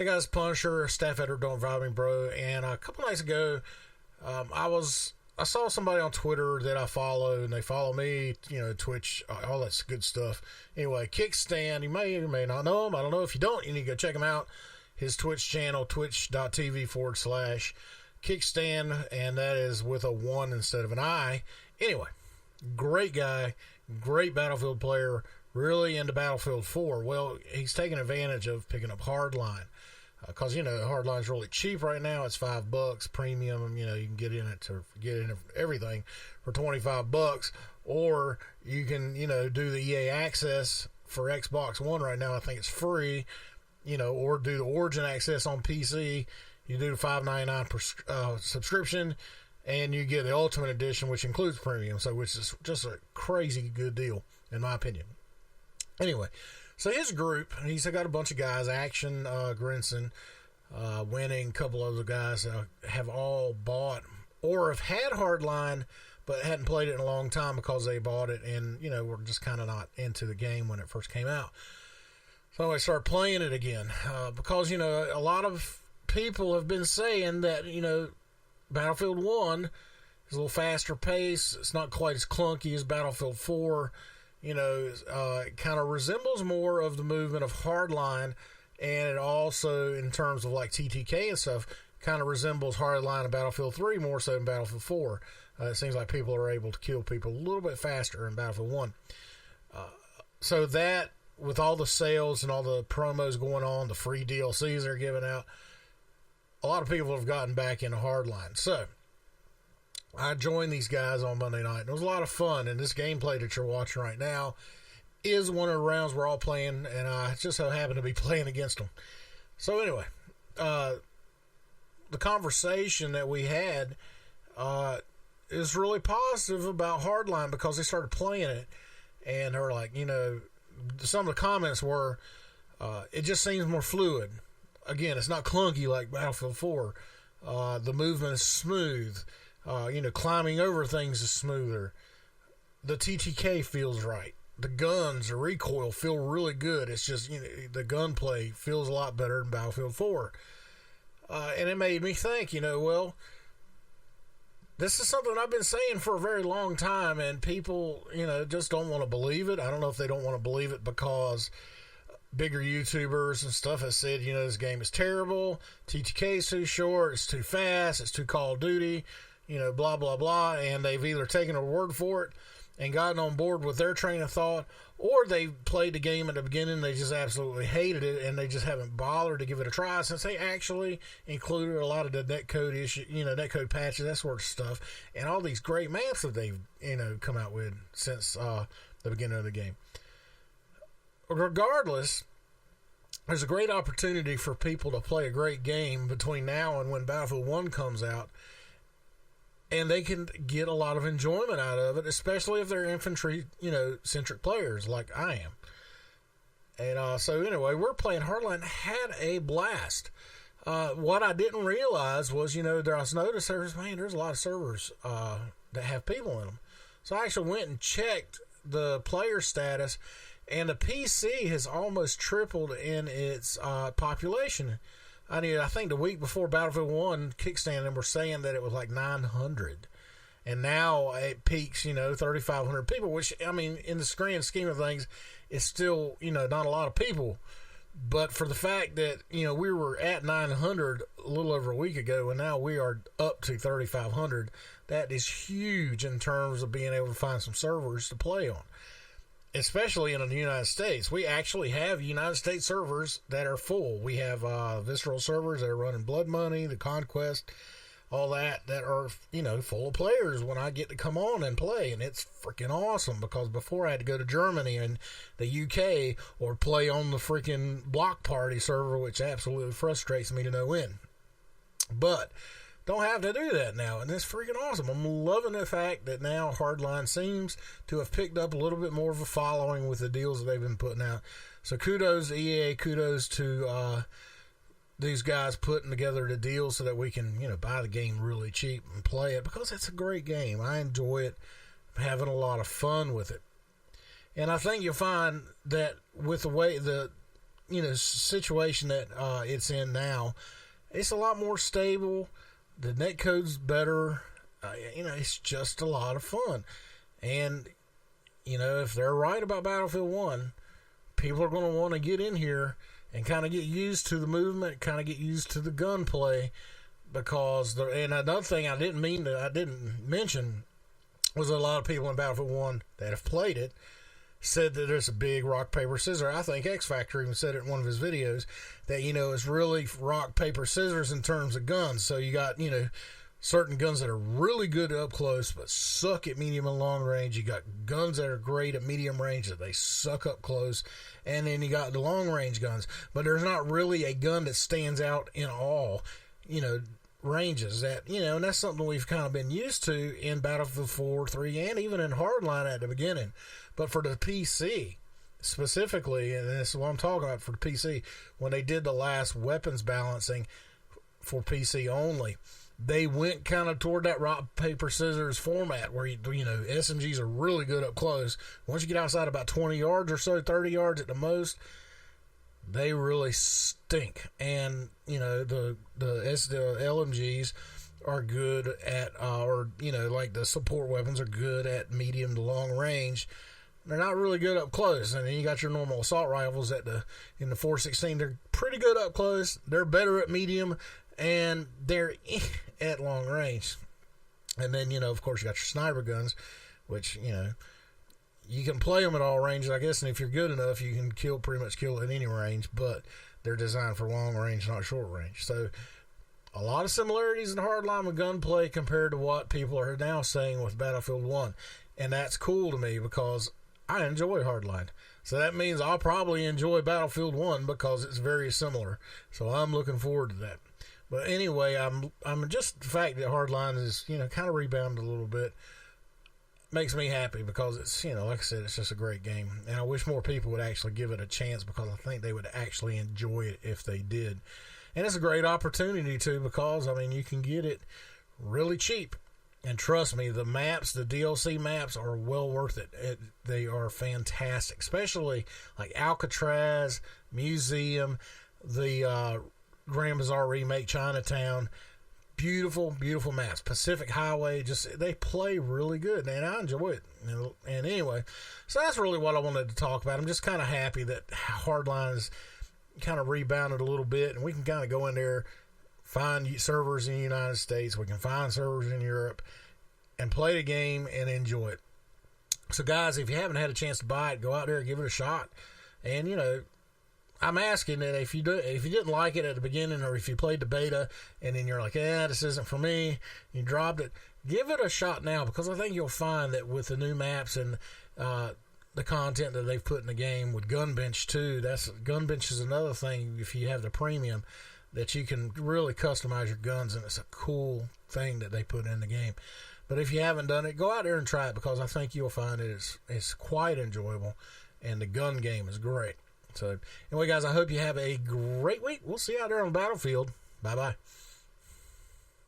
Hey guys, Punisher, staff editor, Don't Drive Me Bro. And a couple nights ago, I saw somebody on Twitter that I follow, and they follow me, Twitch, all that good stuff. Anyway, Kickstand, you may or may not know him. I don't know. If you don't, you need to go check him out. His Twitch channel, twitch.tv/Kickstand, and that is with a 1 instead of an I. Anyway, great guy, great Battlefield player, really into Battlefield 4. Well, he's taking advantage of picking up Hardline. Because, Hardline's really cheap right now. It's $5 premium. You can get in everything for $25. Or you can, do the EA access for Xbox One right now. I think it's free, or do the Origin access on PC. You do the $5.99 per subscription, and you get the Ultimate Edition, which includes premium. So, which is just a crazy good deal, in my opinion. Anyway. So his group, he's got a bunch of guys, Action, Grinson, Winning, a couple other guys have all bought or have had Hardline, but hadn't played it in a long time because they bought it and, were just kind of not into the game when it first came out. So I started playing it again because, a lot of people have been saying that, Battlefield 1 is a little faster pace. It's not quite as clunky as Battlefield 4. It kind of resembles more of the movement of Hardline, and it also, in terms of like TTK and stuff, kind of resembles Hardline and Battlefield 3 more so than Battlefield 4. It seems like people are able to kill people a little bit faster in Battlefield 1. So that, with all the sales and all the promos going on, the free DLCs they're giving out, a lot of people have gotten back into Hardline. So I joined these guys on Monday night, and it was a lot of fun, and this gameplay that you're watching right now is one of the rounds we're all playing, and I just so happen to be playing against them. So anyway, the conversation that we had is really positive about Hardline because they started playing it, and they were like, some of the comments were, it just seems more fluid. Again, it's not clunky like Battlefield 4. The movement is smooth. Climbing over things is smoother. The TTK feels right. The guns, the recoil feel really good. It's just, the gunplay feels a lot better than Battlefield 4. And it made me think, well, this is something I've been saying for a very long time, and people, just don't want to believe it. I don't know if they don't want to believe it because bigger YouTubers and stuff have said, this game is terrible. TTK is too short. It's too fast. It's too Call of Duty. Blah, blah, blah, and they've either taken a word for it and gotten on board with their train of thought, or they played the game at the beginning, they just absolutely hated it, and they just haven't bothered to give it a try since they actually included a lot of the netcode issue, netcode patches, that sort of stuff, and all these great maps that they've, come out with since the beginning of the game. Regardless, there's a great opportunity for people to play a great game between now and when Battlefield 1 comes out, and they can get a lot of enjoyment out of it, especially if they're infantry, centric players like I am. And so anyway, we're playing Hardline, had a blast. What I didn't realize was, I noticed there's a lot of servers that have people in them. So I actually went and checked the player status, and the PC has almost tripled in its population. I think the week before Battlefield 1 kickstand, and we're saying that it was like 900. And now it peaks, 3,500 people, which, in the grand scheme of things, is still, not a lot of people. But for the fact that, we were at 900 a little over a week ago, and now we are up to 3,500, that is huge in terms of being able to find some servers to play on. Especially in the United States. We actually have United States servers that are full. We have visceral servers that are running Blood Money, the Conquest, all that are, full of players when I get to come on and play. And it's freaking awesome because before I had to go to Germany and the UK or play on the freaking Block Party server, which absolutely frustrates me to no end. But don't have to do that now, and it's freaking awesome. I'm loving the fact that now Hardline seems to have picked up a little bit more of a following with the deals that they've been putting out. So kudos to EA, kudos to these guys putting together the deal so that we can, buy the game really cheap and play it, because it's a great game. I enjoy it. I'm having a lot of fun with it. And I think you'll find that with the way situation that it's in now, it's a lot more stable. The netcode's better. It's just a lot of fun. And, if they're right about Battlefield 1, people are going to want to get in here and kind of get used to the movement, kind of get used to the gunplay, because and another thing I didn't mention was a lot of people in Battlefield 1 that have played it said that there's a big rock, paper, scissors. I think X Factor even said it in one of his videos that, it's really rock, paper, scissors in terms of guns. So you got, certain guns that are really good up close but suck at medium and long range. You got guns that are great at medium range that they suck up close. And then you got the long range guns. But there's not really a gun that stands out in all, ranges that, and that's something we've kind of been used to in Battlefield 4, 3, and even in Hardline at the beginning. But for the PC specifically, and this is what I'm talking about for the PC, when they did the last weapons balancing for PC only, they went kind of toward that rock, paper, scissors format where, SMGs are really good up close. Once you get outside about 20 yards or so, 30 yards at the most, they really stink. And, the LMGs are good at, like the support weapons are good at medium to long range. They're not really good up close. And then you got your normal assault rifles in the 416. They're pretty good up close. They're better at medium, and they're at long range. And then, of course, you got your sniper guns, which, you can play them at all ranges, I guess, and if you're good enough, you can pretty much kill at any range, but they're designed for long range, not short range. So a lot of similarities in Hardline with gunplay compared to what people are now saying with Battlefield 1. And that's cool to me because I enjoy Hardline. So that means I'll probably enjoy Battlefield 1 because it's very similar. So I'm looking forward to that. But anyway, I'm just the fact that Hardline is, kind of rebounded a little bit makes me happy because it's, like I said, it's just a great game. And I wish more people would actually give it a chance because I think they would actually enjoy it if they did. And it's a great opportunity too because, you can get it really cheap. And trust me, the maps, the DLC maps are well worth it. They are fantastic, especially like Alcatraz, Museum, the Grand Bazaar Remake, Chinatown. Beautiful, beautiful maps. Pacific Highway, they play really good, and I enjoy it. And anyway, so that's really what I wanted to talk about. I'm just kind of happy that Hardline has kind of rebounded a little bit, and we can kind of go in there, find servers in the United States, we can find servers in Europe, and play the game and enjoy it. So guys, if you haven't had a chance to buy it, go out there and give it a shot. And I'm asking that if you didn't like it at the beginning, or if you played the beta and then you're like, this isn't for me, you dropped it, give it a shot now, because I think you'll find that with the new maps and the content that they've put in the game with Gunbench too, Gunbench is another thing, if you have the premium, that you can really customize your guns, and it's a cool thing that they put in the game. But if you haven't done it, go out there and try it, because I think you'll find it's quite enjoyable, and the gun game is great. So, anyway, guys, I hope you have a great week. We'll see you out there on the battlefield. Bye-bye.